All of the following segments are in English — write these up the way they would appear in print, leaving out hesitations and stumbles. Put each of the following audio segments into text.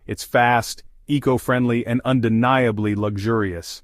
It's fast, eco-friendly, and undeniably luxurious.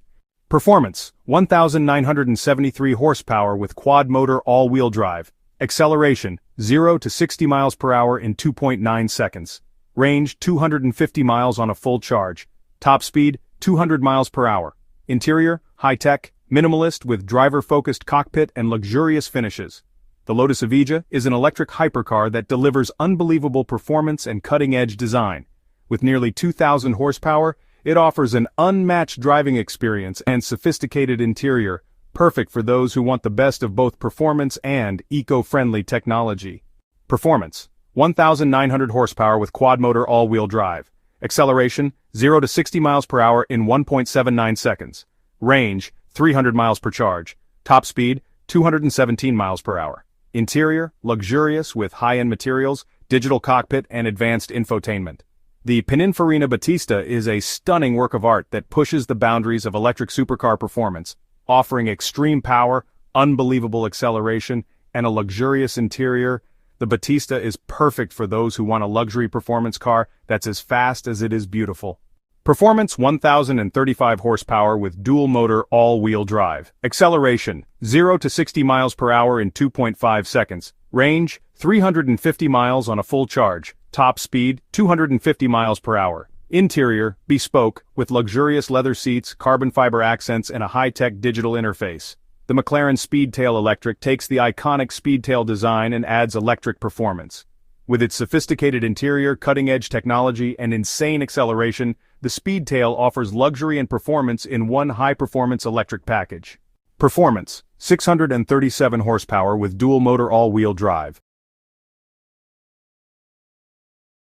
Performance: 1,973 horsepower with quad-motor all-wheel drive. Acceleration: 0 to 60 miles per hour in 2.9 seconds. Range: 250 miles on a full charge. Top speed: 200 miles per hour. Interior: high-tech, minimalist with driver-focused cockpit and luxurious finishes. The Lotus Evija is an electric hypercar that delivers unbelievable performance and cutting-edge design. With nearly 2,000 horsepower, it offers an unmatched driving experience and sophisticated interior, perfect for those who want the best of both performance and eco-friendly technology. Performance: 1,900 horsepower with quad-motor all-wheel drive. Acceleration: 0 to 60 miles per hour in 1.79 seconds. Range: 300 miles per charge. Top speed: 217 miles per hour. Interior: luxurious with high-end materials, digital cockpit, and advanced infotainment. The Pininfarina Battista is a stunning work of art that pushes the boundaries of electric supercar performance, offering extreme power, unbelievable acceleration, and a luxurious interior. The Battista is perfect for those who want a luxury performance car that's as fast as it is beautiful. Performance: 1,035 horsepower with dual-motor all-wheel drive. Acceleration: 0 to 60 miles per hour in 2.5 seconds. Range: 350 miles on a full charge. Top speed: 250 miles per hour. Interior: bespoke, with luxurious leather seats, carbon fiber accents, and a high-tech digital interface. The McLaren Speedtail Electric takes the iconic Speedtail design and adds electric performance. With its sophisticated interior, cutting-edge technology, and insane acceleration, the Speedtail offers luxury and performance in one high-performance electric package. Performance: 637 horsepower with dual-motor all-wheel drive.